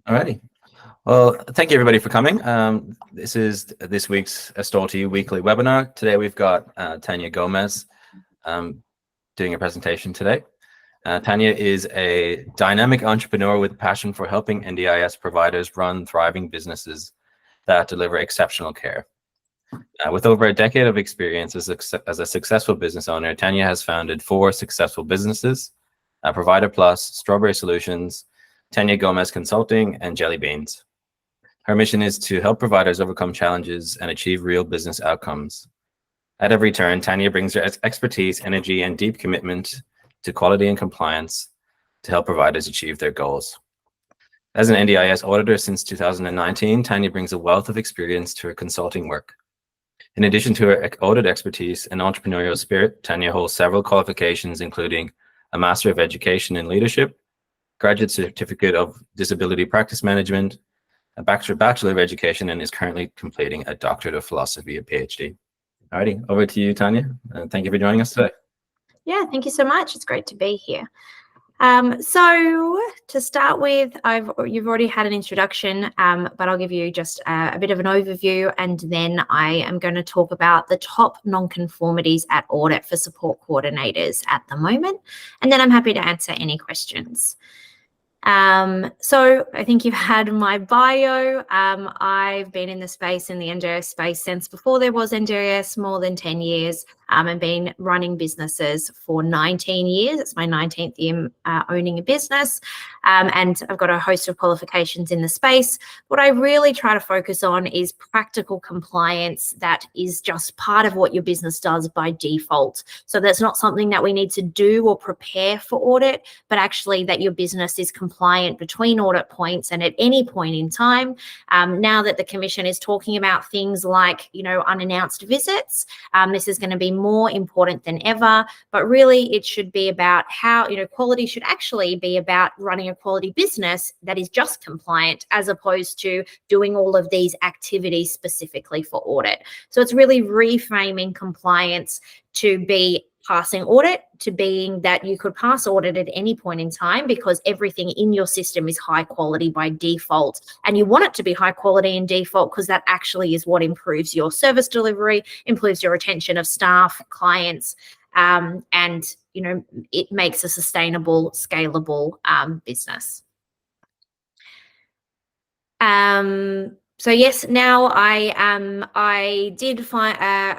Alrighty. Well, thank you everybody for coming. This is this week's Astalty weekly webinar. Today we've got Tania Gomez doing a presentation today. Tania is a dynamic entrepreneur with a passion for helping NDIS providers run thriving businesses that deliver exceptional care. With over a decade of experience as a successful business owner, Tania has founded 4 successful businesses: Provider Plus, Strawberry Solutions, Tania Gomez Consulting, and Jelly Beans. Her mission is to help providers overcome challenges and achieve real business outcomes. At every turn, Tania brings her expertise, energy, and deep commitment to quality and compliance to help providers achieve their goals. As an NDIS auditor since 2019, Tania brings a wealth of experience to her consulting work. In addition to her audit expertise and entrepreneurial spirit, Tania holds several qualifications, including a Master of Education in Leadership, Graduate Certificate of Disability Practice Management, a Bachelor of Education, and is currently completing a Doctorate of Philosophy, a PhD. Alrighty, over to you, Tania. Thank you for joining us today. Yeah, thank you so much. It's great to be here. So to start with, you've already had an introduction, but I'll give you just a bit of an overview, and then I am going to talk about the top non-conformities at audit for support coordinators at the moment, and then I'm happy to answer any questions. So I think you've had my bio. I've been in the space, in the NDIS space, since before there was NDIS, more than 10 years, and been running businesses for 19 years. It's my 19th year owning a business, and I've got a host of qualifications in the space. What I really try to focus on is practical compliance that is just part of what your business does by default. So that's not something that we need to do or prepare for audit, but actually that your business is compliant between audit points and at any point in time. Now that the Commission is talking about things like, unannounced visits, this is going to be more important than ever, but really it should be about how, quality should actually be about running a quality business that is just compliant, as opposed to doing all of these activities specifically for audit. So it's really reframing compliance to be passing audit, to being that you could pass audit at any point in time, because everything in your system is high quality by default, and you want it to be high quality in default because that actually is what improves your service delivery, improves your retention of staff, clients, and it makes a sustainable, scalable business. So yes, now I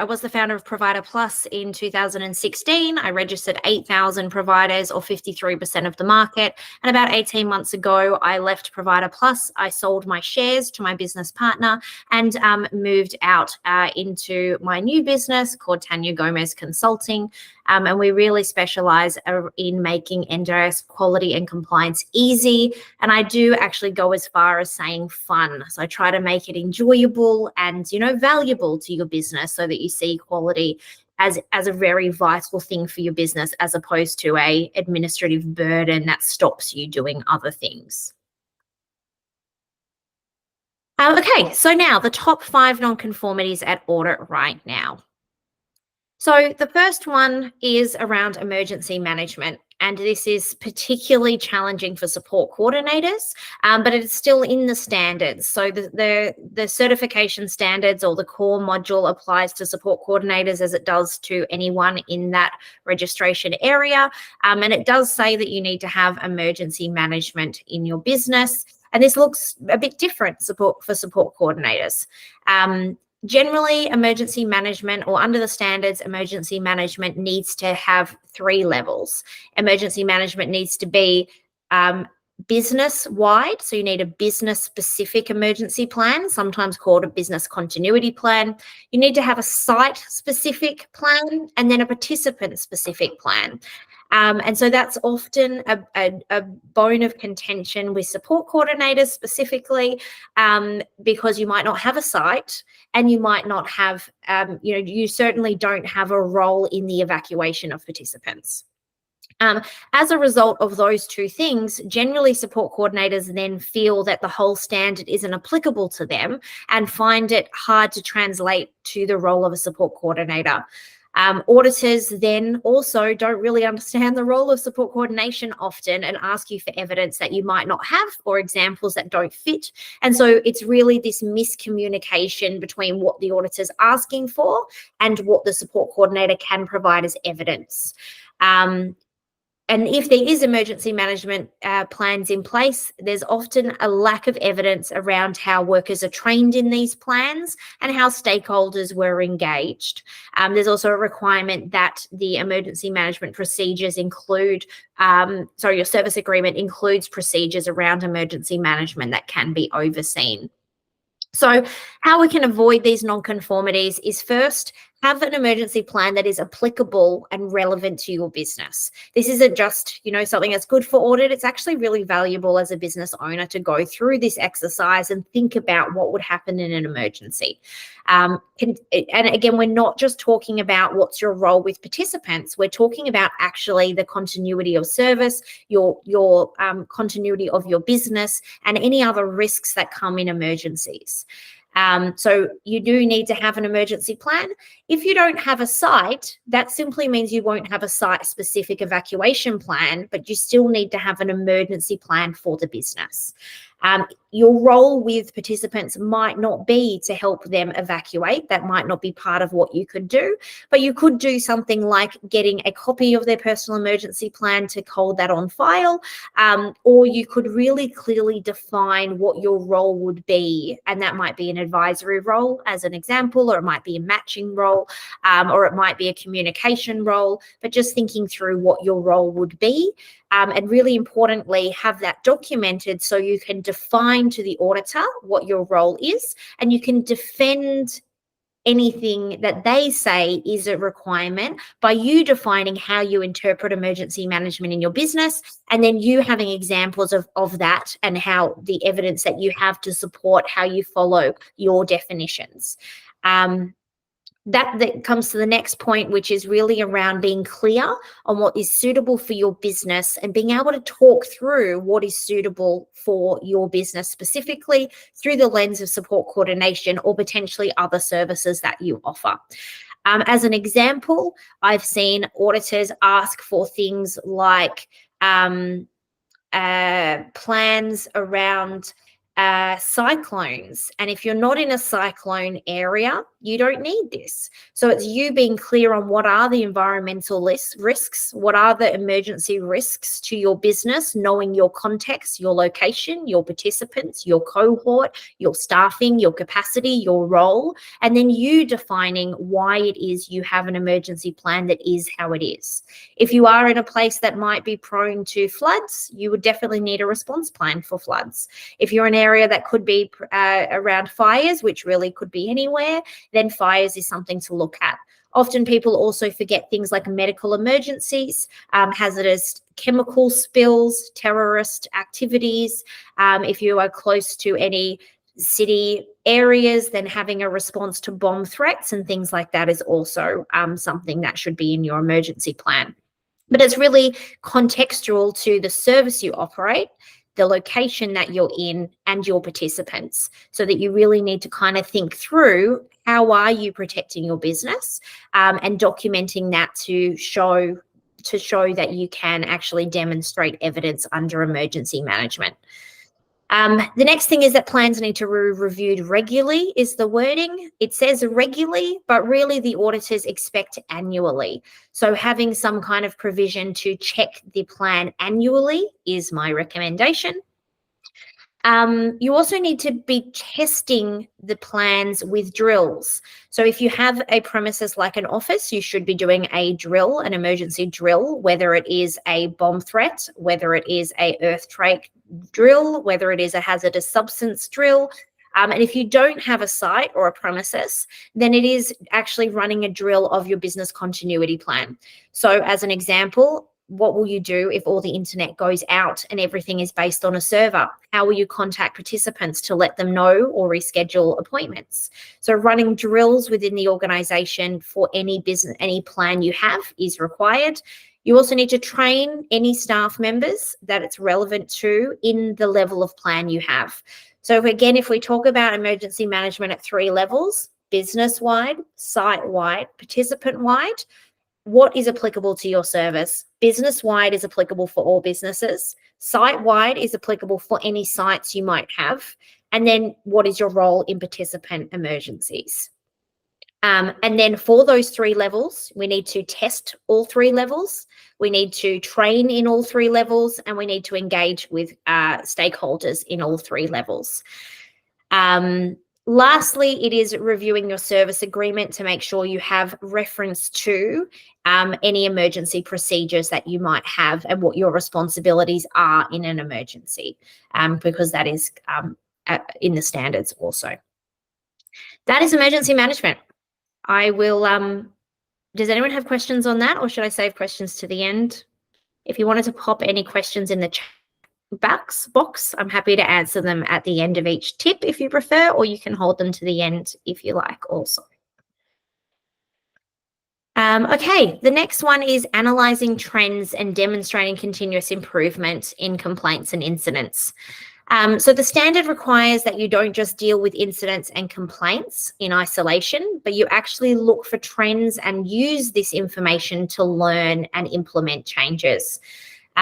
was the founder of Provider Plus in 2016. I registered 8,000 providers, or 53% of the market. And about 18 months ago, I left Provider Plus. I sold my shares to my business partner and moved out into my new business called Tania Gomez Consulting. And we really specialize in making NDIS quality and compliance easy. And I do actually go as far as saying fun. So I try to make it enjoyable and, valuable to your business, so that you see quality as a very vital thing for your business, as opposed to a administrative burden that stops you doing other things. Okay, so now the top 5 non-conformities at audit right now. So the first one is around emergency management, and this is particularly challenging for support coordinators, but it's still in the standards. So the certification standards, or the core module, applies to support coordinators as it does to anyone in that registration area, and it does say that you need to have emergency management in your business, and this looks a bit different for support coordinators. Generally, emergency management, or under the standards, emergency management needs to have 3 levels. Emergency management needs to be business-wide, so you need a business-specific emergency plan, sometimes called a business continuity plan. You need to have a site-specific plan, and then a participant-specific plan. And so that's often a bone of contention with support coordinators specifically, because you might not have a site, and you might not have, you certainly don't have a role in the evacuation of participants. As a result of those 2 things, generally support coordinators then feel that the whole standard isn't applicable to them and find it hard to translate to the role of a support coordinator. Auditors then also don't really understand the role of support coordination often and ask you for evidence that you might not have or examples that don't fit. And so it's really this miscommunication between what the auditor's asking for and what the support coordinator can provide as evidence. And if there is emergency management plans in place, there's often a lack of evidence around how workers are trained in these plans and how stakeholders were engaged. There's also a requirement that the emergency management procedures include, your service agreement includes procedures around emergency management that can be overseen. So how we can avoid these non-conformities is first, have an emergency plan that is applicable and relevant to your business. This isn't just, something that's good for audit. It's actually really valuable as a business owner to go through this exercise and think about what would happen in an emergency. And again, we're not just talking about what's your role with participants. We're talking about actually the continuity of service, your continuity of your business, and any other risks that come in emergencies. So you do need to have an emergency plan. If you don't have a site, that simply means you won't have a site-specific evacuation plan, but you still need to have an emergency plan for the business. Your role with participants might not be to help them evacuate. That might not be part of what you could do, but you could do something like getting a copy of their personal emergency plan to hold that on file, or you could really clearly define what your role would be, and that might be an advisory role as an example, or it might be a matching role, or it might be a communication role, but just thinking through what your role would be. And really importantly, have that documented so you can define to the auditor what your role is, and you can defend anything that they say is a requirement by you defining how you interpret emergency management in your business, and then you having examples of that and how the evidence that you have to support how you follow your definitions. That comes to the next point, which is really around being clear on what is suitable for your business and being able to talk through what is suitable for your business specifically through the lens of support coordination or potentially other services that you offer. As an example, I've seen auditors ask for things like plans around cyclones. And if you're not in a cyclone area, you don't need this. So it's you being clear on what are the environmental risks, what are the emergency risks to your business, knowing your context, your location, your participants, your cohort, your staffing, your capacity, your role, and then you defining why it is you have an emergency plan that is how it is. If you are in a place that might be prone to floods, you would definitely need a response plan for floods. If you're in an area that could be around fires, which really could be anywhere, then fires is something to look at. Often people also forget things like medical emergencies, hazardous chemical spills, terrorist activities. If you are close to any city areas, then having a response to bomb threats and things like that is also something that should be in your emergency plan. But it's really contextual to the service you operate, the location that you're in, and your participants, so that you really need to kind of think through how are you protecting your business, and documenting that to show that you can actually demonstrate evidence under emergency management. The next thing is that plans need to be reviewed regularly is the wording. It says regularly, but really the auditors expect annually. So having some kind of provision to check the plan annually is my recommendation. You also need to be testing the plans with drills. So if you have a premises like an office, you should be doing a drill, an emergency drill, whether it is a bomb threat, whether it is a earthquake drill, whether it is a hazardous substance drill. And if you don't have a site or a premises, then it is actually running a drill of your business continuity plan. So as an example, what will you do if all the internet goes out and everything is based on a server? How will you contact participants to let them know or reschedule appointments? So running drills within the organization for any business, any plan you have is required. You also need to train any staff members that it's relevant to in the level of plan you have. So again, if we talk about emergency management at 3 levels, business-wide, site-wide, participant-wide. What is applicable to your service? Business-wide is applicable for all businesses. Site-wide is applicable for any sites you might have. And then what is your role in participant emergencies? And then for those 3 levels, we need to test all 3 levels. We need to train in all 3 levels, and we need to engage with stakeholders in all 3 levels. Lastly, it is reviewing your service agreement to make sure you have reference to any emergency procedures that you might have and what your responsibilities are in an emergency, because that is in the standards also. That is emergency management. I will, does anyone have questions on that, or should I save questions to the end? If you wanted to pop any questions in the chat box, I'm happy to answer them at the end of each tip if you prefer, or you can hold them to the end if you like also. Okay, the next one is analysing trends and demonstrating continuous improvement in complaints and incidents. So the standard requires that you don't just deal with incidents and complaints in isolation, but you actually look for trends and use this information to learn and implement changes.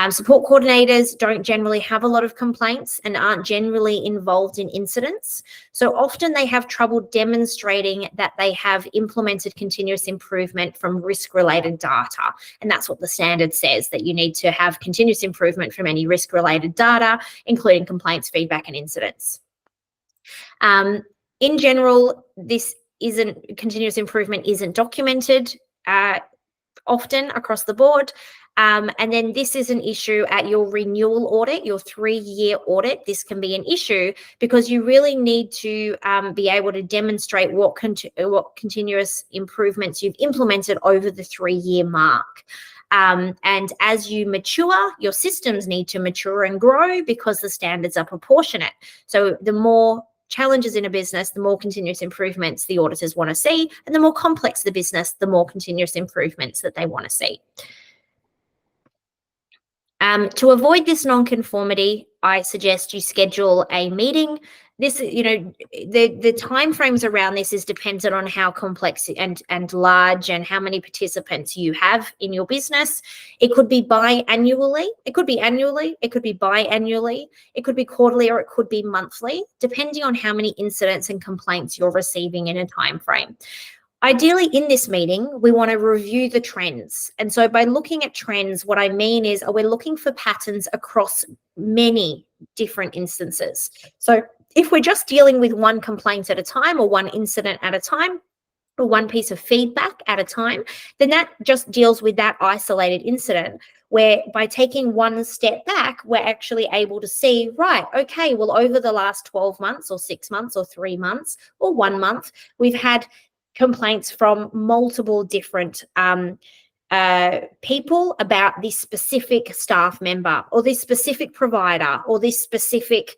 Support coordinators don't generally have a lot of complaints and aren't generally involved in incidents. So often they have trouble demonstrating that they have implemented continuous improvement from risk-related data. And that's what the standard says, that you need to have continuous improvement from any risk-related data, including complaints, feedback, and incidents. In general, continuous improvement isn't documented often across the board. And then this is an issue at your renewal audit, your 3-year audit. This can be an issue because you really need to be able to demonstrate what continuous improvements you've implemented over the 3-year mark. And as you mature, your systems need to mature and grow because the standards are proportionate. So the more challenges in a business, the more continuous improvements the auditors want to see, and the more complex the business, the more continuous improvements that they want to see. To avoid this non-conformity, I suggest you schedule a meeting. This, the timeframes around this is dependent on how complex and large and how many participants you have in your business. It could be biannually, it could be annually, it could be biannually, it could be quarterly, or it could be monthly, depending on how many incidents and complaints you're receiving in a time frame. Ideally, in this meeting, we want to review the trends. And so by looking at trends, what I mean is we're looking for patterns across many different instances. So if we're just dealing with one complaint at a time, or one incident at a time, or one piece of feedback at a time, then that just deals with that isolated incident, where by taking one step back, we're actually able to see, right, okay, well, over the last 12 months or 6 months or 3 months or 1 month, we've had complaints from multiple different people about this specific staff member or this specific provider or this specific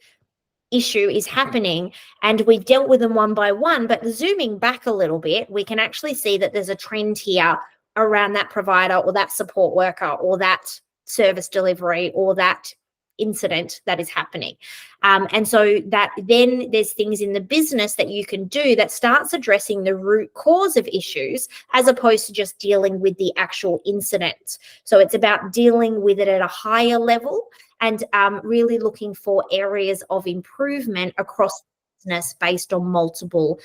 issue is happening, and we've dealt with them one by one. But zooming back a little bit, we can actually see that there's a trend here around that provider or that support worker or that service delivery or that incident that is happening. And so that then there's things in the business that you can do that starts addressing the root cause of issues, as opposed to just dealing with the actual incident. So it's about dealing with it at a higher level and really looking for areas of improvement across the business based on multiple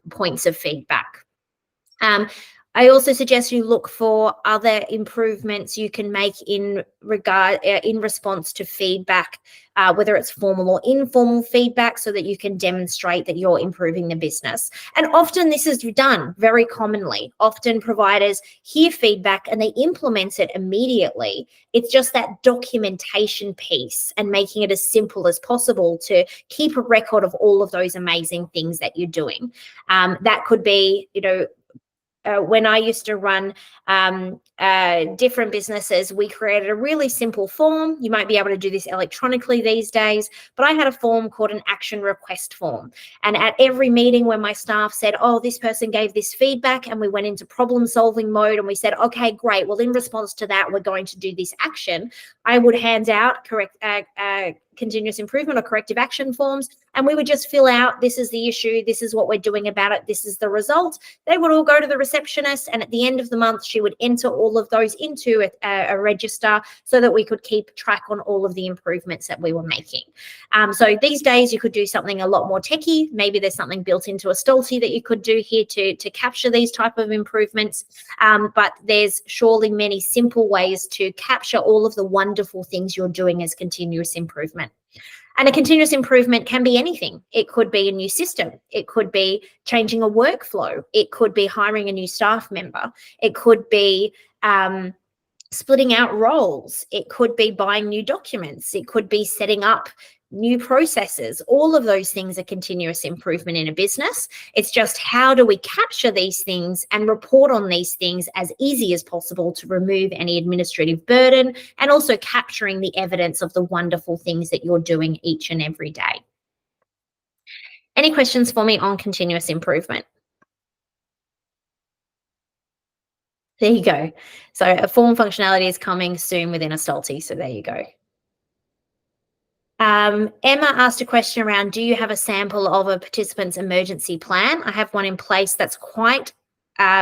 points of feedback. I also suggest you look for other improvements you can make in response to feedback, whether it's formal or informal feedback, so that you can demonstrate that you're improving the business. And often this is done very commonly. Often providers hear feedback and they implement it immediately. It's just that documentation piece and making it as simple as possible to keep a record of all of those amazing things that you're doing. That could be, when I used to run different businesses, we created a really simple form. You might be able to do this electronically these days, but I had a form called an action request form. And at every meeting when my staff said, oh, this person gave this feedback, and we went into problem solving mode and we said, okay, great. Well, in response to that, we're going to do this action. I would hand out continuous improvement or corrective action forms, and we would just fill out, this is the issue, this is what we're doing about it, this is the result. They would all go to the receptionist, and at the end of the month, she would enter all of those into a register so that we could keep track on all of the improvements that we were making. So these days, you could do something a lot more techie. Maybe there's something built into Astalty that you could do here to capture these type of improvements. But there's surely many simple ways to capture all of the wonderful things you're doing as continuous improvement. And a continuous improvement can be anything. It could be a new system. It could be changing a workflow. It could be hiring a new staff member. It could be splitting out roles. It could be buying new documents. It could be setting up new processes. All of those things are continuous improvement in a business. It's just how do we capture these things and report on these things as easy as possible to remove any administrative burden, and also capturing the evidence of the wonderful things that you're doing each and every day. Any questions for me on continuous improvement? There you go. So a form functionality is coming soon within Astalty. So there you go. Emma asked a question around, do you have a sample of a participant's emergency plan? I have one in place that's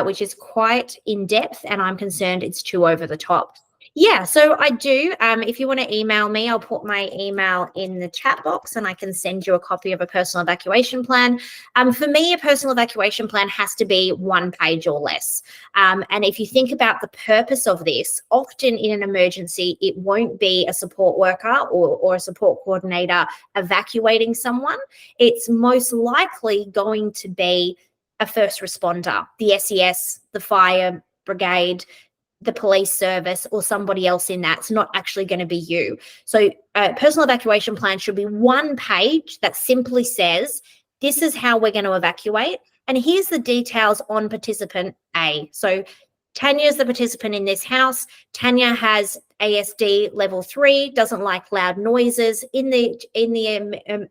which is quite in depth, and I'm concerned it's too over the top. Yeah, so I do. If you want to email me, I'll put my email in the chat box and I can send you a copy of a personal evacuation plan. For me, a personal evacuation plan has to be 1 page or less. And if you think about the purpose of this, often in an emergency, it won't be a support worker or a support coordinator evacuating someone. It's most likely going to be a first responder, the SES, the fire brigade, the police service, or somebody else in that. It's not actually going to be you. So a personal evacuation plan should be 1 page that simply says, this is how we're going to evacuate. And here's the details on participant A. So Tanya is the participant in this house. Tanya has ASD level 3, doesn't like loud noises. In the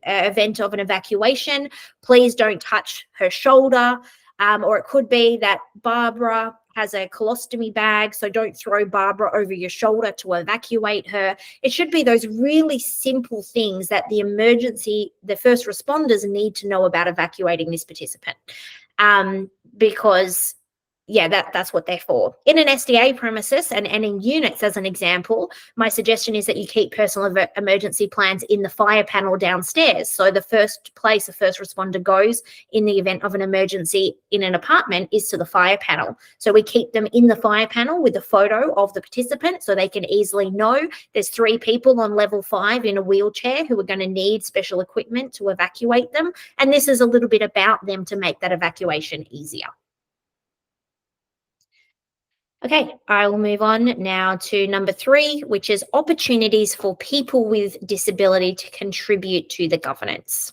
event of an evacuation, please don't touch her shoulder. Or it could be that Barbara has a colostomy bag, so don't throw Barbara over your shoulder to evacuate her. It should be those really simple things that the first responders need to know about evacuating this participant. Because yeah, that's what they're for. In an SDA premises and in units, as an example, my suggestion is that you keep personal emergency plans in the fire panel downstairs. So the first place a first responder goes in the event of an emergency in an apartment is to the fire panel. So we keep them in the fire panel with a photo of the participant so they can easily know there's 3 people on level 5 in a wheelchair who are going to need special equipment to evacuate them. And this is a little bit about them to make that evacuation easier. Okay, I will move on now to number 3, which is opportunities for people with disability to contribute to the governance.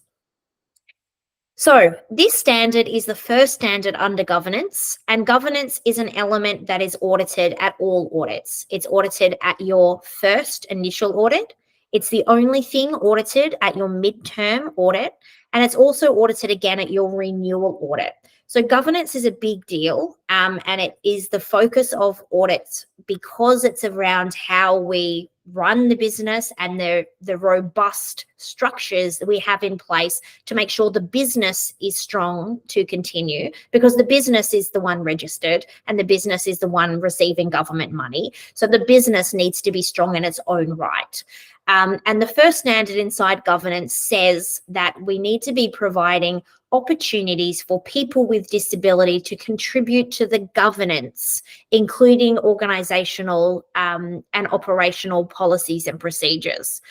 So this standard is the first standard under governance, and governance is an element that is audited at all audits. It's audited at your first initial audit. It's the only thing audited at your midterm audit, and it's also audited again at your renewal audit. So governance is a big deal, and it is the focus of audits because it's around how we run the business and the robust structures that we have in place to make sure the business is strong to continue, because the business is the one registered and the business is the one receiving government money. So the business needs to be strong in its own right. And the first standard inside governance says that we need to be providing opportunities for people with disability to contribute to the governance, including organizational and operational policies and procedures.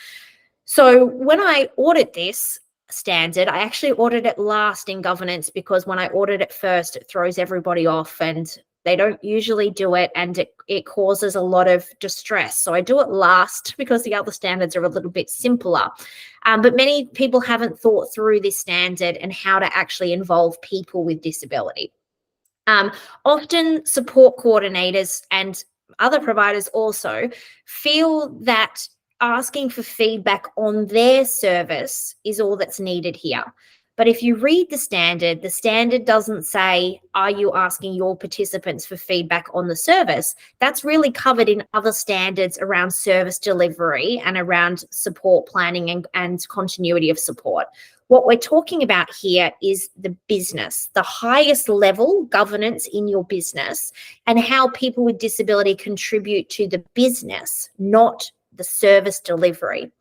So when I audit this standard, I actually audit it last in governance, because when I audit it first, it throws everybody off and they don't usually do it, and it causes a lot of distress. So I do it last because the other standards are a little bit simpler. But many people haven't thought through this standard and how to actually involve people with disability. Often support coordinators and other providers also feel that asking for feedback on their service is all that's needed here. But if you read the standard doesn't say, are you asking your participants for feedback on the service? That's really covered in other standards around service delivery and around support planning and continuity of support. What we're talking about here is the business, the highest level governance in your business, and how people with disability contribute to the business, not the service delivery.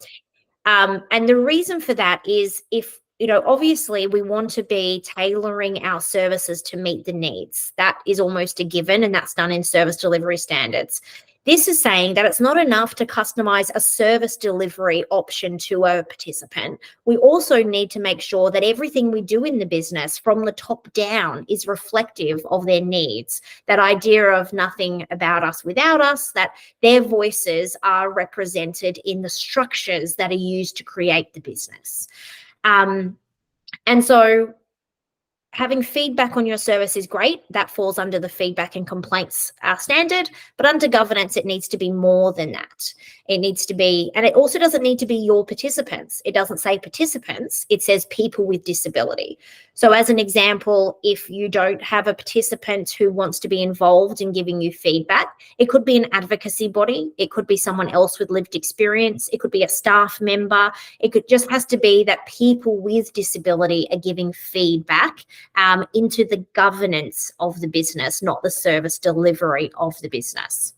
And the reason for that is obviously we want to be tailoring our services to meet the needs. That is almost a given, and that's done in service delivery standards. This is saying that it's not enough to customize a service delivery option to a participant. We also need to make sure that everything we do in the business from the top down is reflective of their needs. That idea of nothing about us without us, that their voices are represented in the structures that are used to create the business. And so having feedback on your service is great. That falls under the feedback and complaints standard, but under governance, it needs to be more than that. It needs to be, and it also doesn't need to be your participants. It doesn't say participants, it says people with disability. So as an example, if you don't have a participant who wants to be involved in giving you feedback, it could be an advocacy body. It could be someone else with lived experience. It could be a staff member. It just has to be that people with disability are giving feedback into the governance of the business, not the service delivery of the business.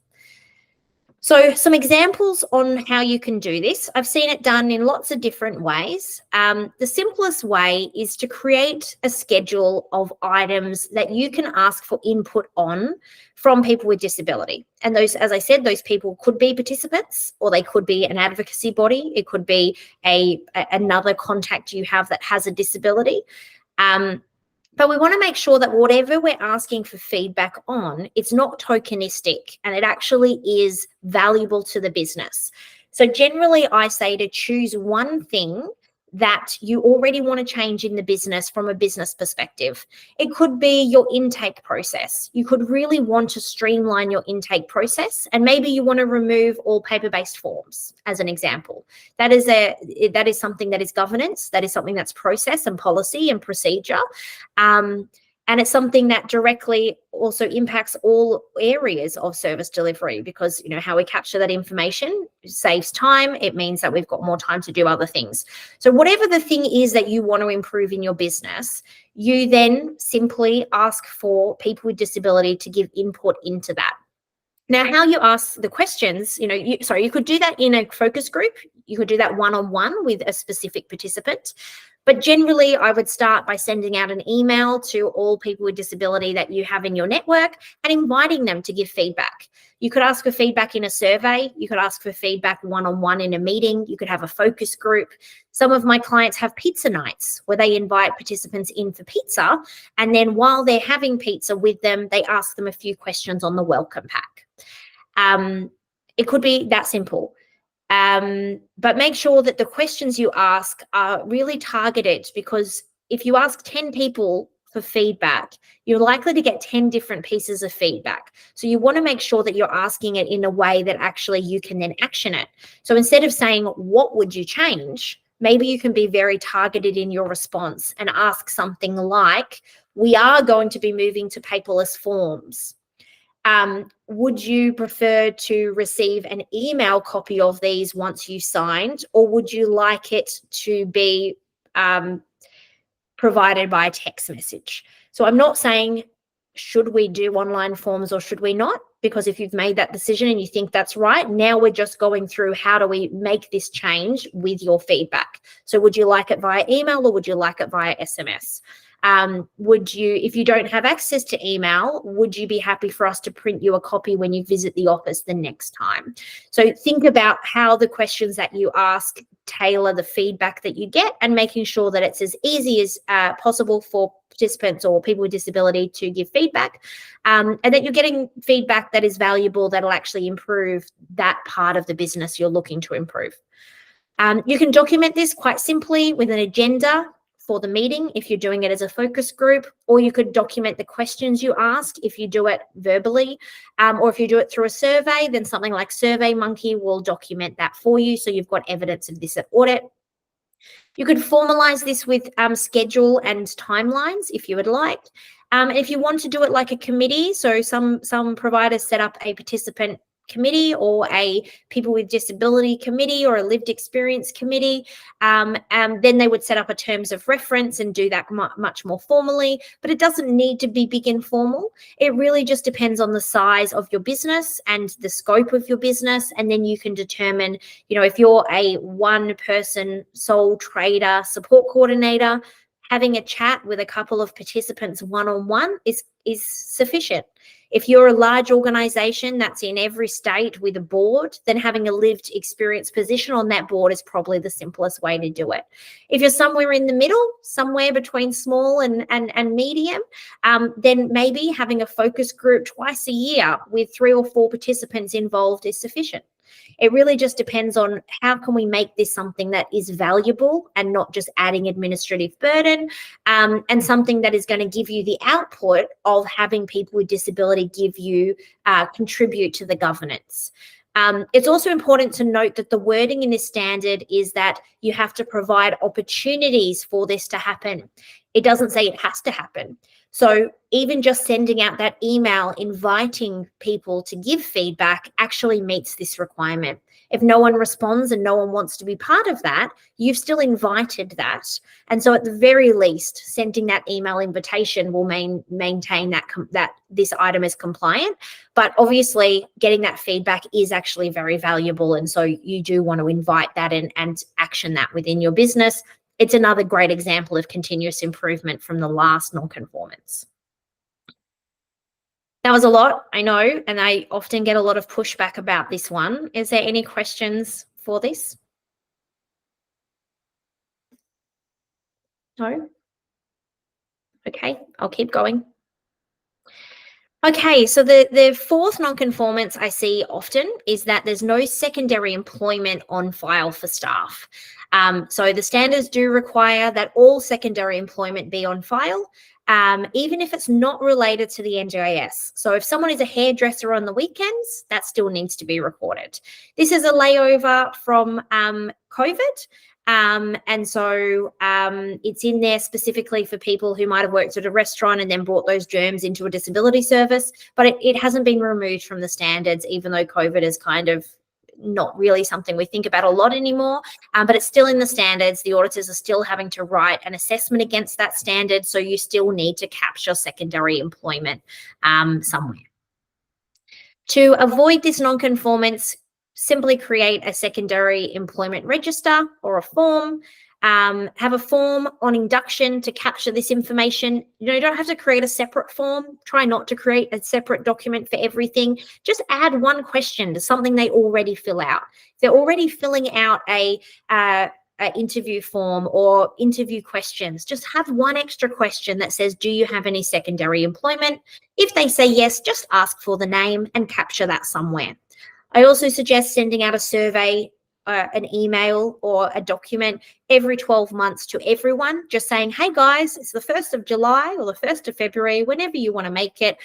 So some examples on how you can do this. I've seen it done in lots of different ways. The simplest way is to create a schedule of items that you can ask for input on from people with disability. And those, as I said, those people could be participants, or they could be an advocacy body. It could be another contact you have that has a disability. But we want to make sure that whatever we're asking for feedback on, it's not tokenistic and it actually is valuable to the business. So generally, I say to choose one thing that you already want to change in the business from a business perspective. It could be your intake process. You could really want to streamline your intake process, and maybe you want to remove all paper-based forms, as an example. That is something that is governance. That is something that's process and policy and procedure. And it's something that directly also impacts all areas of service delivery, because how we capture that information saves time. It means that we've got more time to do other things. So whatever the thing is that you want to improve in your business, you then simply ask for people with disability to give input into that. Now, how you ask the questions, you could do that in a focus group. You could do that one-on-one with a specific participant. But generally, I would start by sending out an email to all people with disability that you have in your network and inviting them to give feedback. You could ask for feedback in a survey. You could ask for feedback one-on-one in a meeting. You could have a focus group. Some of my clients have pizza nights where they invite participants in for pizza. And then while they're having pizza with them, they ask them a few questions on the welcome pack. It could be that simple. But make sure that the questions you ask are really targeted, because if you ask 10 people for feedback, you're likely to get 10 different pieces of feedback. So you want to make sure that you're asking it in a way that actually you can then action it. So instead of saying, what would you change? Maybe you can be very targeted in your response and ask something like, we are going to be moving to paperless forms. Would you prefer to receive an email copy of these once you signed, or would you like it to be provided by text message? So I'm not saying, should we do online forms or should we not? Because if you've made that decision and you think that's right, now we're just going through how do we make this change with your feedback. So would you like it via email or would you like it via SMS? Would you, if you don't have access to email, would you be happy for us to print you a copy when you visit the office the next time? So think about how the questions that you ask tailor the feedback that you get, and making sure that it's as easy as possible for participants or people with disability to give feedback, and that you're getting feedback that is valuable, that'll actually improve that part of the business you're looking to improve. You can document this quite simply with an agenda for the meeting if you're doing it as a focus group, or you could document the questions you ask if you do it verbally, or if you do it through a survey, then something like SurveyMonkey will document that for you, so you've got evidence of this at audit. You could formalize this with schedule and timelines if you would like. If you want to do it like a committee, so some providers set up a participant committee or a people with disability committee or a lived experience committee, then they would set up a terms of reference and do that much more formally, but it doesn't need to be big and formal. It really just depends on the size of your business and the scope of your business, and then you can determine, if you're a one-person sole trader support coordinator, having a chat with a couple of participants one-on-one is sufficient. If you're a large organization that's in every state with a board, then having a lived experience position on that board is probably the simplest way to do it. If you're somewhere in the middle, somewhere between small and medium, then maybe having a focus group twice a year with 3 or 4 participants involved is sufficient. It really just depends on how can we make this something that is valuable and not just adding administrative burden, and something that is going to give you the output of having people with disability give you, contribute to the governance. It's also important to note that the wording in this standard is that you have to provide opportunities for this to happen. It doesn't say it has to happen. So even just sending out that email inviting people to give feedback actually meets this requirement. If no one responds and no one wants to be part of that, you've still invited that. And so at the very least, sending that email invitation will maintain that this item is compliant. But obviously getting that feedback is actually very valuable. And so you do want to invite that and action that within your business. It's another great example of continuous improvement from the last non-conformance. That was a lot, I know, and I often get a lot of pushback about this one. Is there any questions for this? No? Okay, I'll keep going. Okay, so the fourth non-conformance I see often is that there's no secondary employment on file for staff. So the standards do require that all secondary employment be on file, even if it's not related to the NDIS. So if someone is a hairdresser on the weekends, that still needs to be recorded. This is a layover from COVID. And so it's in there specifically for people who might have worked at a restaurant and then brought those germs into a disability service, but it hasn't been removed from the standards, even though COVID is kind of not really something we think about a lot anymore, but it's still in the standards. The auditors are still having to write an assessment against that standard, so you still need to capture secondary employment somewhere. To avoid this non-conformance, simply create a secondary employment register or a form. Have a form on induction to capture this information. You don't have to create a separate form. Try not to create a separate document for everything. Just add one question to something they already fill out. If they're already filling out a interview form or interview questions, just have one extra question that says, do you have any secondary employment? If they say yes, just ask for the name and capture that somewhere. I also suggest sending out a survey, an email or a document every 12 months to everyone, just saying, hey guys, it's the 1st of July or the 1st of February, whenever you want to make it.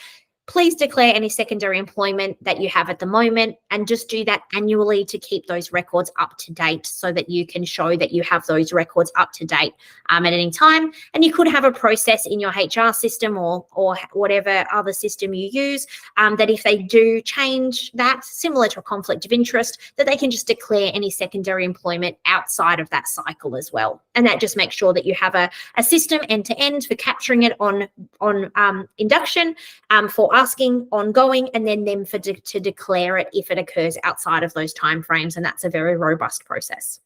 Please declare any secondary employment that you have at the moment, and just do that annually to keep those records up to date so that you can show that you have those records up to date at any time. And you could have a process in your HR system or whatever other system you use that if they do change that, similar to a conflict of interest, that they can just declare any secondary employment outside of that cycle as well. And that just makes sure that you have a system end to end for capturing it on induction, for asking ongoing, and then them to declare it if it occurs outside of those timeframes, and that's a very robust process.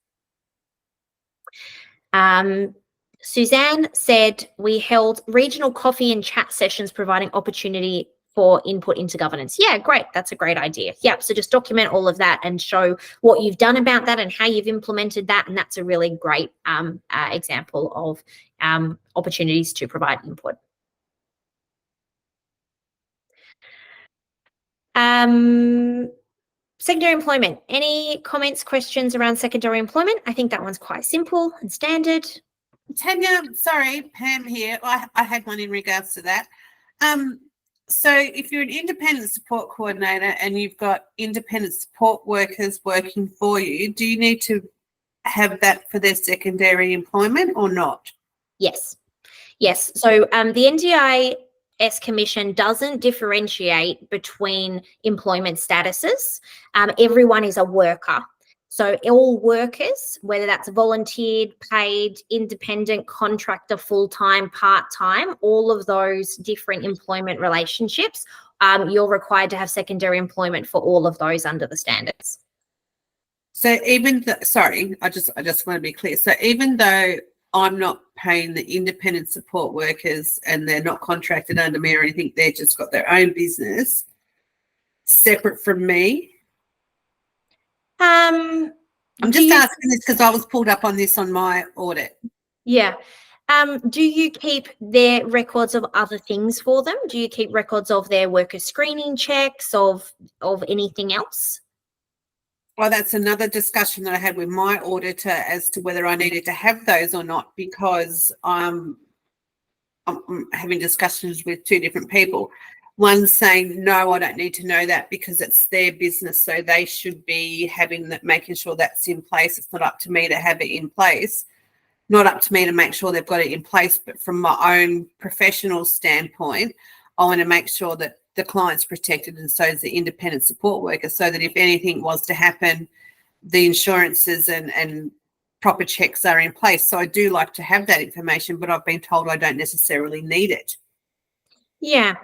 Suzanne said, we held regional coffee and chat sessions providing opportunity for input into governance. Yeah, great. That's a great idea. Yep. So just document all of that and show what you've done about that and how you've implemented that. And that's a really great example of opportunities to provide input. Secondary employment. Any comments, questions around secondary employment? I think that one's quite simple and standard. Tania, sorry, Pam here. I had one in regards to that. So if you're an independent support coordinator and you've got independent support workers working for you, do you need to have that for their secondary employment or not? Yes. Yes. So the NDIS Commission doesn't differentiate between employment statuses. Everyone is a worker. So all workers, whether that's volunteered, paid, independent, contractor, full-time, part-time, all of those different employment relationships, you're required to have secondary employment for all of those under the standards. So sorry, I just want to be clear. So even though I'm not paying the independent support workers and they're not contracted under me or anything, they've just got their own business separate from me. I'm just asking this because I was pulled up on this on my audit. Yeah. Do you keep their records of other things for them? Do you keep records of their worker screening checks, of anything else? Well, that's another discussion that I had with my auditor as to whether I needed to have those or not, because I'm having discussions with two different people. One saying, no, I don't need to know that because it's their business, so they should be having that, making sure that's in place. It's not up to me to have it in place, not up to me to make sure they've got it in place, but from my own professional standpoint, I want to make sure that the client's protected and so is the independent support worker, so that if anything was to happen, the insurances and proper checks are in place. So I do like to have that information, but I've been told I don't necessarily need it. Yeah.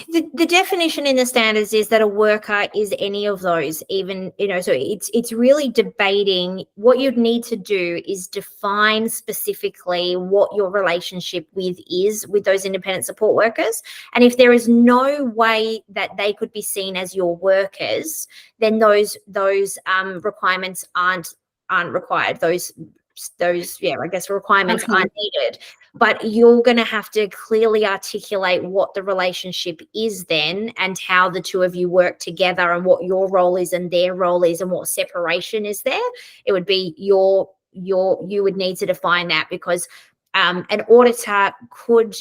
The definition in the standards is that a worker is any of those, even, so it's really debating. What you'd need to do is define specifically what your relationship with those independent support workers. And if there is no way that they could be seen as your workers, then those requirements aren't required. Those requirements aren't needed. But you're going to have to clearly articulate what the relationship is then, and how the two of you work together, and what your role is and their role is, and what separation is there. It would be you would need to define that, because an auditor could,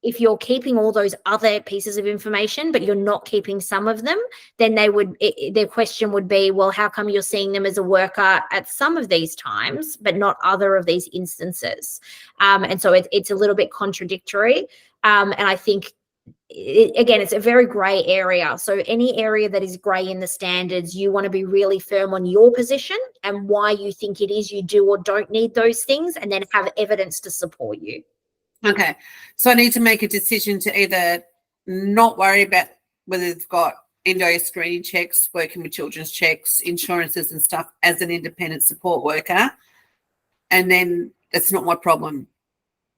if you're keeping all those other pieces of information, but you're not keeping some of them, then their question would be, well, how come you're seeing them as a worker at some of these times, but not other of these instances? And so it's a little bit contradictory. And I think, again, it's a very gray area. So any area that is gray in the standards, you want to be really firm on your position and why you think it is you do or don't need those things, and then have evidence to support you. Okay, so I need to make a decision to either not worry about whether they've got endo screening checks, working with children's checks, insurances and stuff as an independent support worker, and then that's not my problem.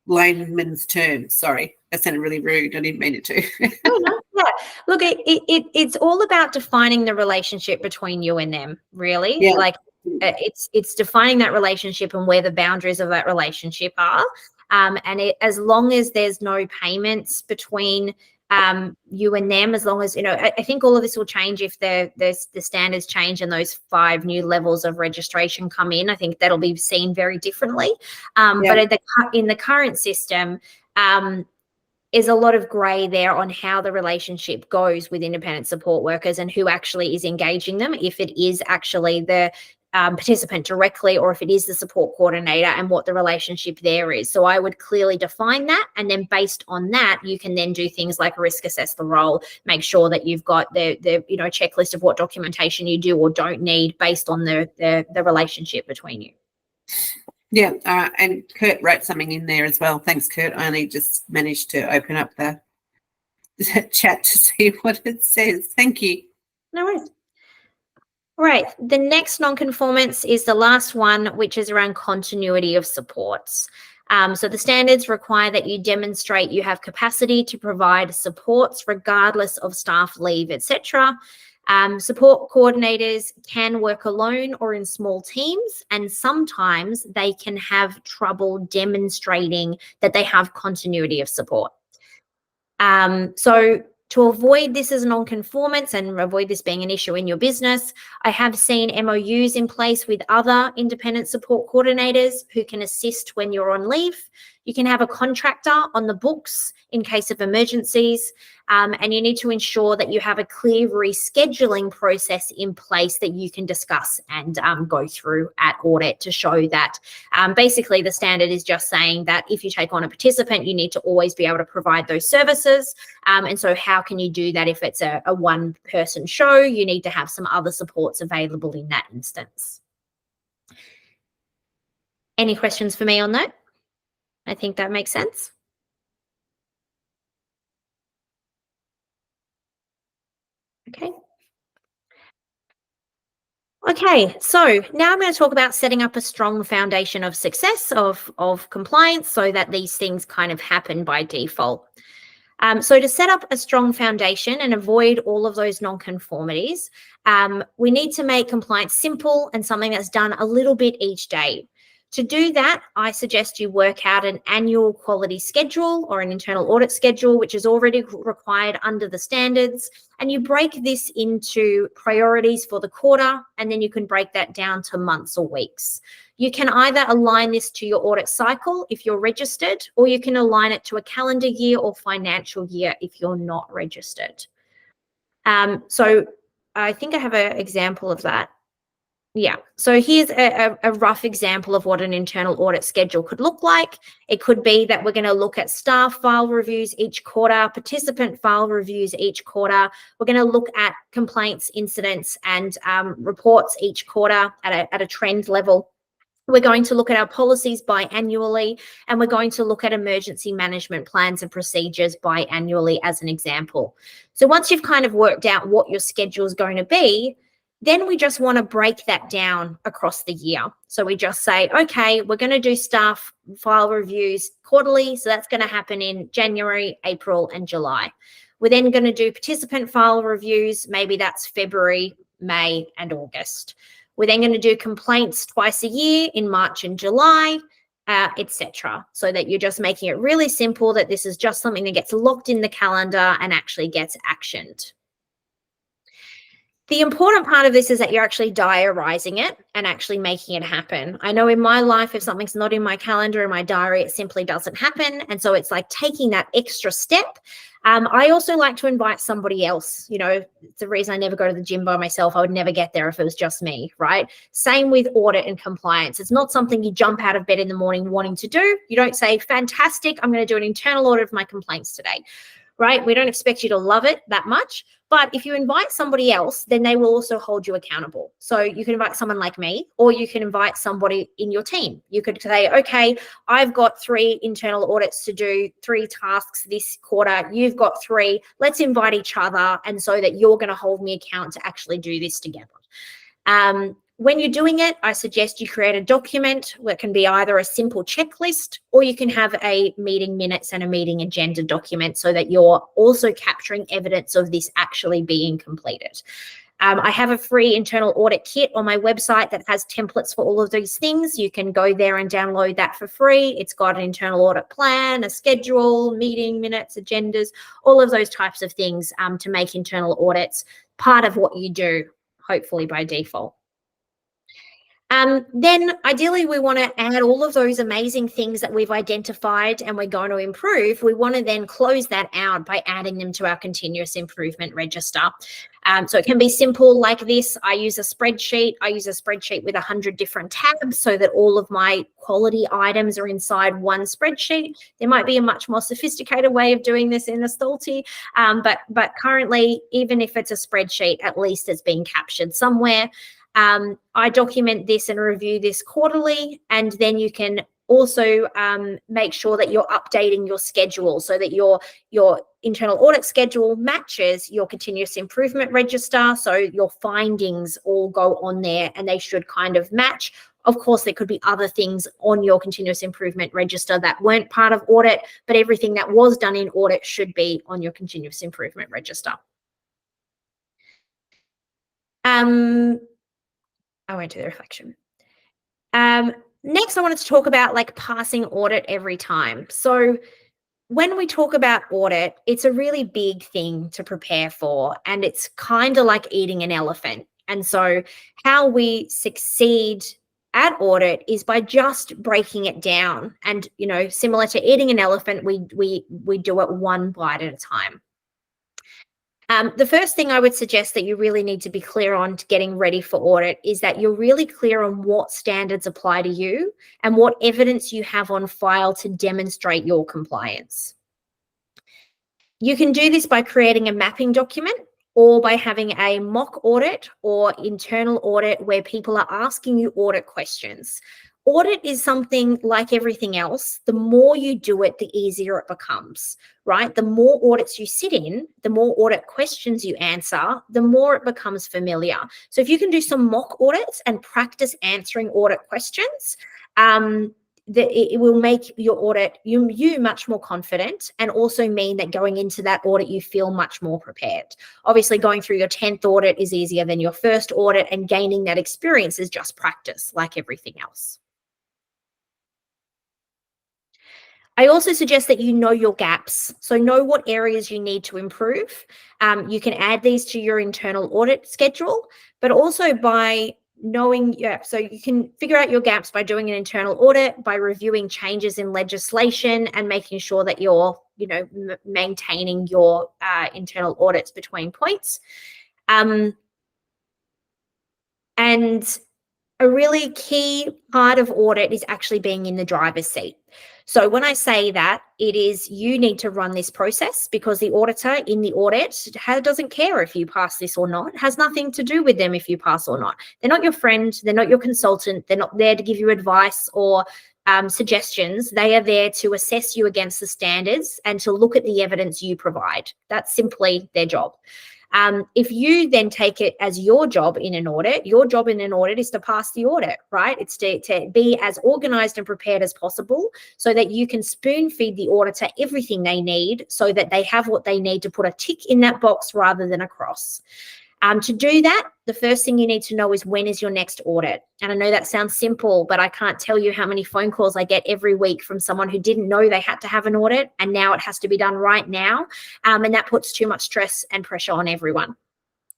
Layman's term. Sorry, that sounded really rude. I didn't mean it to. No. Yeah. Look, it's all about defining the relationship between you and them, really. Yeah. Like it's defining that relationship and where the boundaries of that relationship are. And as long as there's no payments between you and them, as long as, I think all of this will change if the standards change and those 5 new levels of registration come in. I think that'll be seen very differently. But in the current system, is a lot of grey there on how the relationship goes with independent support workers and who actually is engaging them, if it is actually the participant directly, or if it is the support coordinator, and what the relationship there is. So I would clearly define that, and then based on that, you can then do things like risk assess the role, make sure that you've got the checklist of what documentation you do or don't need based on the relationship between you. Yeah, and Kurt wrote something in there as well. Thanks, Kurt. I only just managed to open up the chat to see what it says. Thank you. No worries. Right. The next non-conformance is the last one, which is around continuity of supports. So the standards require that you demonstrate you have capacity to provide supports regardless of staff leave, etc. Support coordinators can work alone or in small teams, and sometimes they can have trouble demonstrating that they have continuity of support. So to avoid this as a non-conformance and avoid this being an issue in your business, I have seen MOUs in place with other independent support coordinators who can assist when you're on leave. You can have a contractor on the books in case of emergencies, and you need to ensure that you have a clear rescheduling process in place that you can discuss and go through at audit to show that basically the standard is just saying that if you take on a participant, you need to always be able to provide those services. And so how can you do that if it's a one-person show? You need to have some other supports available in that instance. Any questions for me on that? I think that makes sense. Okay. Okay, so now I'm going to talk about setting up a strong foundation of success of compliance so that these things kind of happen by default. So to set up a strong foundation and avoid all of those non-conformities, we need to make compliance simple and something that's done a little bit each day. To do that, I suggest you work out an annual quality schedule or an internal audit schedule, which is already required under the standards. And you break this into priorities for the quarter, and then you can break that down to months or weeks. You can either align this to your audit cycle if you're registered, or you can align it to a calendar year or financial year if you're not registered. So I think I have an example of that. Yeah, so here's a rough example of what an internal audit schedule could look like. It could be that we're going to look at staff file reviews each quarter, participant file reviews each quarter. We're going to look at complaints, incidents, and reports each quarter at a trend level. We're going to look at our policies biannually, and we're going to look at emergency management plans and procedures biannually as an example. So once you've kind of worked out what your schedule is going to be, then we just want to break that down across the year. So we just say, okay, we're going to do staff file reviews quarterly. So that's going to happen in January, April, and July. We're then going to do participant file reviews. Maybe that's February, May, and August. We're then going to do complaints twice a year in March and July, etc. So that you're just making it really simple, that this is just something that gets locked in the calendar and actually gets actioned. The important part of this is that you're actually diarising it and actually making it happen. I know in my life, if something's not in my calendar, in my diary, it simply doesn't happen. And so it's like taking that extra step. I also like to invite somebody else. You know, it's the reason I never go to the gym by myself. I would never get there if it was just me, right? Same with audit and compliance. It's not something you jump out of bed in the morning wanting to do. You don't say, fantastic, I'm going to do an internal audit of my complaints today, right? We don't expect you to love it that much. But if you invite somebody else, then they will also hold you accountable. So you can invite someone like me, or you can invite somebody in your team. You could say, okay, I've got 3 internal audits to do, 3 tasks this quarter. You've got 3. Let's invite each other. And so that you're going to hold me account to actually do this together. When you're doing it, I suggest you create a document that can be either a simple checklist, or you can have a meeting minutes and a meeting agenda document so that you're also capturing evidence of this actually being completed. I have a free internal audit kit on my website that has templates for all of these things. You can go there and download that for free. It's got an internal audit plan, a schedule, meeting minutes, agendas, all of those types of things to make internal audits part of what you do, hopefully by default. Then ideally we want to add all of those amazing things that we've identified and we're going to improve. We want to then close that out by adding them to our continuous improvement register. So it can be simple like this. I use a spreadsheet. I use a spreadsheet with 100 different tabs so that all of my quality items are inside one spreadsheet. There might be a much more sophisticated way of doing this in Astalty, but currently, even if it's a spreadsheet, at least it's being captured somewhere. I document this and review this quarterly, and then you can also make sure that you're updating your schedule so that your internal audit schedule matches your continuous improvement register. So your findings all go on there and they should kind of match. Of course, there could be other things on your continuous improvement register that weren't part of audit, but everything that was done in audit should be on your continuous improvement register. I won't do the reflection. Next, I wanted to talk about like passing audit every time. So when we talk about audit, it's a really big thing to prepare for, and it's kind of like eating an elephant. And so how we succeed at audit is by just breaking it down. And, you know, similar to eating an elephant, we do it one bite at a time. The first thing I would suggest that you really need to be clear on to getting ready for audit is that you're really clear on what standards apply to you and what evidence you have on file to demonstrate your compliance. You can do this by creating a mapping document or by having a mock audit or internal audit where people are asking you audit questions. Audit is something like everything else. The more you do it, the easier it becomes, right? The more audits you sit in, the more audit questions you answer, the more it becomes familiar. So if you can do some mock audits and practice answering audit questions, it will make your audit you much more confident, and also mean that going into that audit you feel much more prepared. Obviously, going through your 10th audit is easier than your first audit, and gaining that experience is just practice like everything else. I also suggest that you know your gaps. So know what areas you need to improve. You can add these to your internal audit schedule, but also by knowing, so you can figure out your gaps by doing an internal audit, by reviewing changes in legislation and making sure that you're, you know, maintaining your internal audits between points. And a really key part of audit is actually being in the driver's seat. So when I say that, it is you need to run this process, because the auditor in the audit doesn't care if you pass this or not. It has nothing to do with them if you pass or not. They're not your friend. They're not your consultant. They're not there to give you advice or suggestions. They are there to assess you against the standards and to look at the evidence you provide. That's simply their job. If you then take it as your job in an audit, your job in an audit is to pass the audit, right? It's to be as organized and prepared as possible so that you can spoon feed the auditor everything they need so that they have what they need to put a tick in that box rather than a cross. To do that, the first thing you need to know is, when is your next audit? And I know that sounds simple, but I can't tell you how many phone calls I get every week from someone who didn't know they had to have an audit, and now it has to be done right now. And that puts too much stress and pressure on everyone.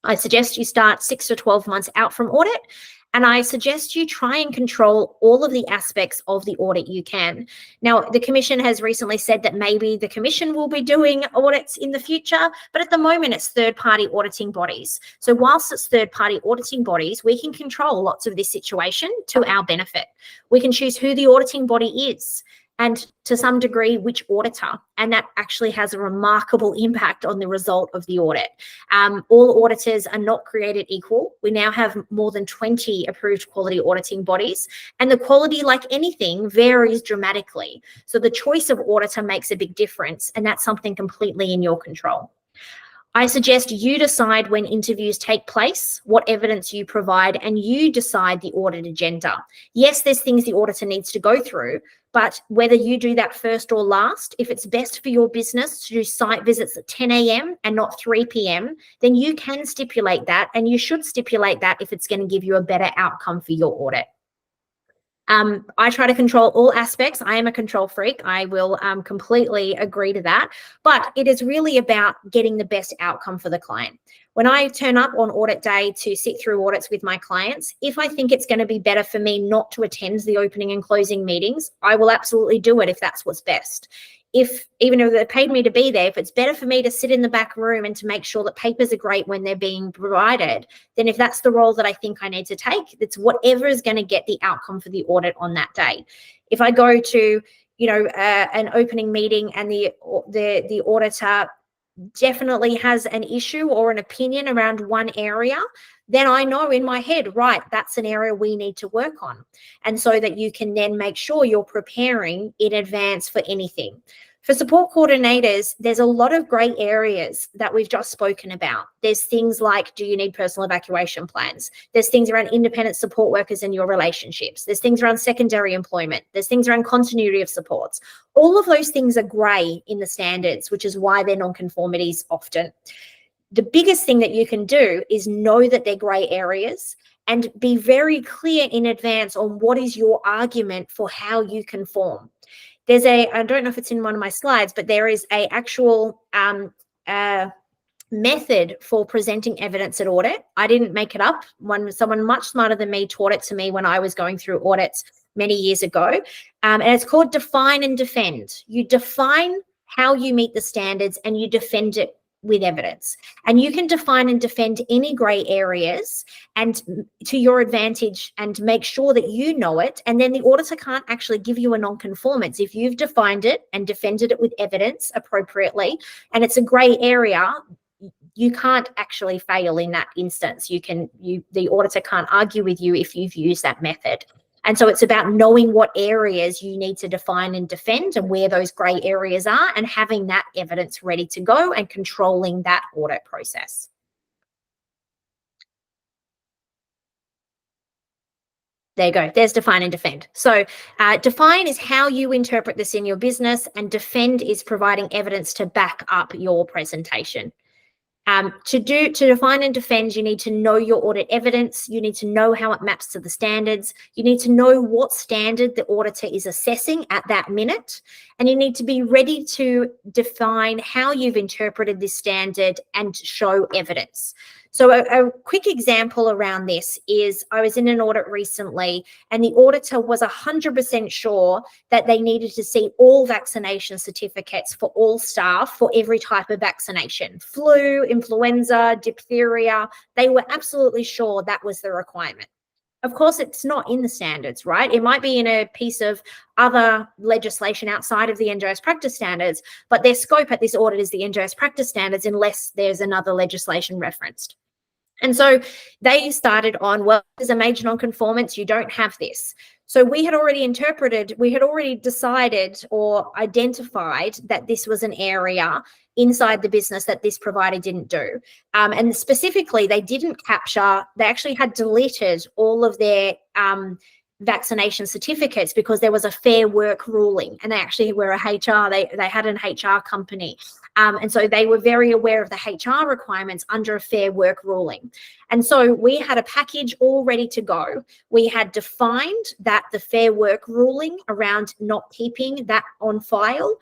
I suggest you start 6 to 12 months out from audit, and I suggest you try and control all of the aspects of the audit you can. Now, the Commission has recently said that maybe the Commission will be doing audits in the future, but at the moment it's third-party auditing bodies. So whilst it's third-party auditing bodies, we can control lots of this situation to our benefit. We can choose who the auditing body is, and to some degree, which auditor. And that actually has a remarkable impact on the result of the audit. All auditors are not created equal. We now have more than 20 approved quality auditing bodies, and the quality, like anything, varies dramatically. So the choice of auditor makes a big difference, and that's something completely in your control. I suggest you decide when interviews take place, what evidence you provide, and you decide the audit agenda. Yes, there's things the auditor needs to go through, but whether you do that first or last, if it's best for your business to do site visits at 10 a.m. and not 3 p.m., then you can stipulate that, and you should stipulate that if it's going to give you a better outcome for your audit. I try to control all aspects. I am a control freak. I will completely agree to that. But it is really about getting the best outcome for the client. When I turn up on audit day to sit through audits with my clients, if I think it's going to be better for me not to attend the opening and closing meetings, I will absolutely do it if that's what's best. Even though they paid me to be there, if it's better for me to sit in the back room and to make sure that papers are great when they're being provided, then if that's the role that I think I need to take, it's whatever is going to get the outcome for the audit on that day. If I go to, an opening meeting and the auditor definitely has an issue or an opinion around one area, then I know in my head, right, that's an area we need to work on. And so that you can then make sure you're preparing in advance for anything. For support coordinators, there's a lot of grey areas that we've just spoken about. There's things like, do you need personal evacuation plans? There's things around independent support workers and your relationships. There's things around secondary employment. There's things around continuity of supports. All of those things are grey in the standards, which is why they're non-conformities often. The biggest thing that you can do is know that they're grey areas and be very clear in advance on what is your argument for how you conform. There's I don't know if it's in one of my slides, but there is a actual method for presenting evidence at audit. I didn't make it up. Someone much smarter than me taught it to me when I was going through audits many years ago. And it's called define and defend. You define how you meet the standards and you defend it with evidence. And you can define and defend any grey areas and to your advantage and make sure that you know it. And then the auditor can't actually give you a non-conformance if you've defined it and defended it with evidence appropriately. And it's a grey area. You can't actually fail in that instance. The auditor can't argue with you if you've used that method. And so it's about knowing what areas you need to define and defend and where those grey areas are and having that evidence ready to go and controlling that audit process. There you go. There's define and defend. So define is how you interpret this in your business, and defend is providing evidence to back up your presentation. To define and defend, you need to know your audit evidence. You need to know how it maps to the standards. You need to know what standard the auditor is assessing at that minute. And you need to be ready to define how you've interpreted this standard and show evidence. So a quick example around this is I was in an audit recently and the auditor was 100% sure that they needed to see all vaccination certificates for all staff for every type of vaccination, flu, influenza, diphtheria. They were absolutely sure that was the requirement. Of course, it's not in the standards, right? It might be in a piece of other legislation outside of the NGOs practice standards, but their scope at this audit is the NGOs practice standards unless there's another legislation referenced. And so they started on, well, there's a major non-conformance, you don't have this. So we had already decided or identified that this was an area inside the business that this provider didn't do. And specifically, they actually had deleted all of their vaccination certificates because there was a fair work ruling, and they actually were a HR, they had an HR company. And so they were very aware of the HR requirements under a fair work ruling. And so we had a package all ready to go. We had defined that the fair work ruling around not keeping that on file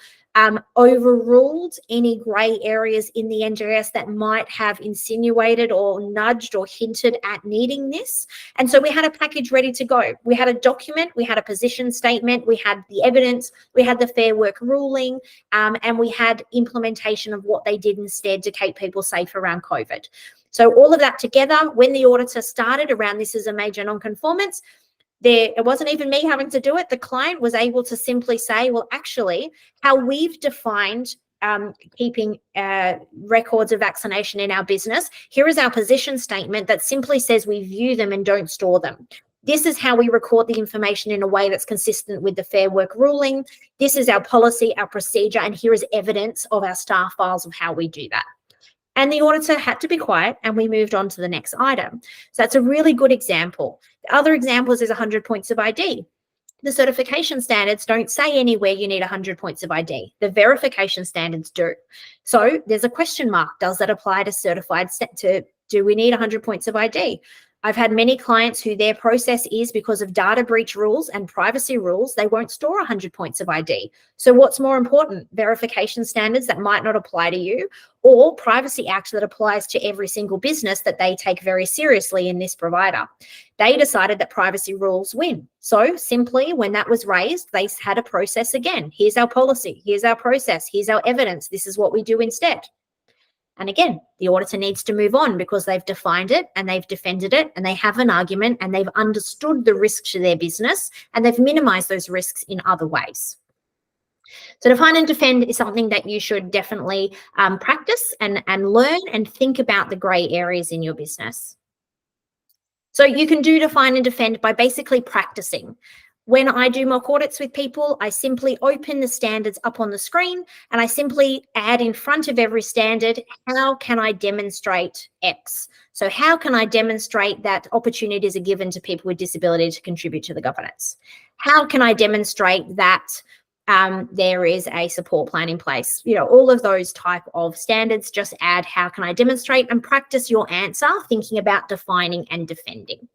overruled any grey areas in the NGS that might have insinuated or nudged or hinted at needing this. And so we had a package ready to go. We had a document, we had a position statement, we had the evidence, we had the fair work ruling, and we had implementation of what they did instead to keep people safe around COVID. So all of that together, when the auditor started around this is a major non-conformance, it wasn't even me having to do it. The client was able to simply say, well, actually, how we've defined keeping records of vaccination in our business, here is our position statement that simply says we view them and don't store them. This is how we record the information in a way that's consistent with the Fair Work ruling. This is our policy, our procedure, and here is evidence of our staff files of how we do that. And the auditor had to be quiet and we moved on to the next item. So that's a really good example. The other examples is 100 points of ID. The certification standards don't say anywhere you need 100 points of ID. The verification standards do. So there's a question mark. Does that apply to certified? Do we need 100 points of ID? I've had many clients who their process is because of data breach rules and privacy rules, they won't store 100 points of ID. So what's more important, verification standards that might not apply to you, or Privacy Act that applies to every single business that they take very seriously in this provider? They decided that privacy rules win. So simply when that was raised, they had a process again. Here's our policy, here's our process, here's our evidence, this is what we do instead. And again, the auditor needs to move on because they've defined it and they've defended it and they have an argument and they've understood the risk to their business and they've minimized those risks in other ways. So define and defend is something that you should definitely practice and learn and think about the grey areas in your business. So you can do define and defend by basically practicing. When I do mock audits with people, I simply open the standards up on the screen and I simply add in front of every standard, how can I demonstrate X? So how can I demonstrate that opportunities are given to people with disability to contribute to the governance? How can I demonstrate that there is a support plan in place? You know, all of those type of standards, just add how can I demonstrate and practice your answer, thinking about defining and defending.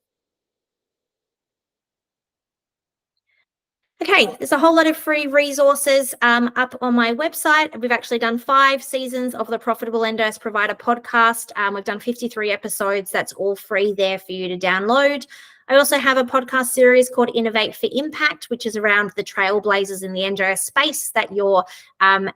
Okay, there's a whole lot of free resources up on my website. We've actually done 5 seasons of the Profitable NDIS Provider podcast. We've done 53 episodes. That's all free there for you to download. I also have a podcast series called Innovate for Impact, which is around the trailblazers in the NDIS space that you're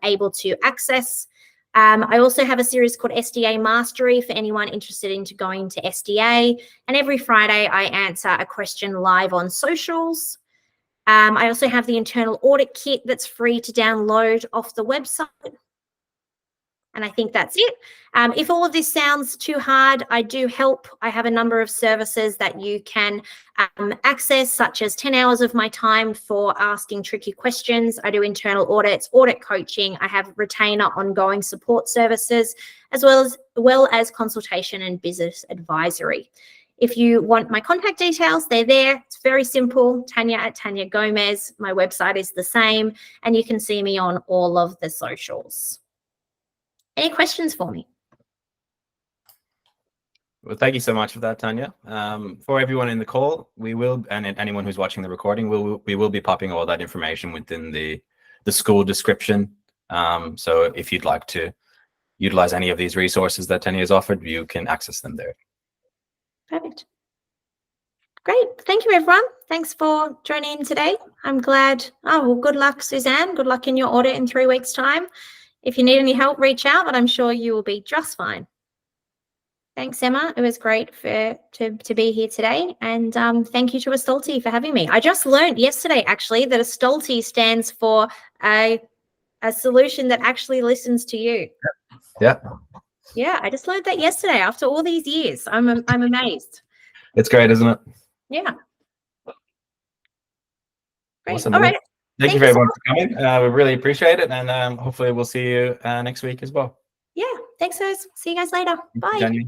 able to access. I also have a series called SDA Mastery for anyone interested into going to SDA. And every Friday, I answer a question live on socials. I also have the internal audit kit that's free to download off the website. And I think that's it. If all of this sounds too hard, I do help. I have a number of services that you can access, such as 10 hours of my time for asking tricky questions. I do internal audits, audit coaching. I have retainer ongoing support services, as well as consultation and business advisory. If you want my contact details, they're there. It's very simple. Tania at Tania Gomez. My website is the same, and you can see me on all of the socials. Any questions for me? Well, thank you so much for that, Tania. For everyone in the call, we will, and anyone who's watching the recording, we will be popping all that information within the school description. So if you'd like to utilize any of these resources that Tania has offered, you can access them there. Perfect. Great. Thank you, everyone. Thanks for joining in today. I'm glad. Oh, well, good luck, Suzanne. Good luck in your audit in 3 weeks' time. If you need any help, reach out, but I'm sure you will be just fine. Thanks, Emma. It was great to be here today. And thank you to Astalty for having me. I just learned yesterday, actually, that Astalty stands for a solution that actually listens to you. Yeah. Yeah, I just learned that yesterday after all these years. I'm amazed. It's great, isn't it? Yeah. Great. Awesome. All right. Thank you very much for coming. We really appreciate it. And hopefully we'll see you next week as well. Yeah. Thanks, guys. See you guys later. Bye. Tania.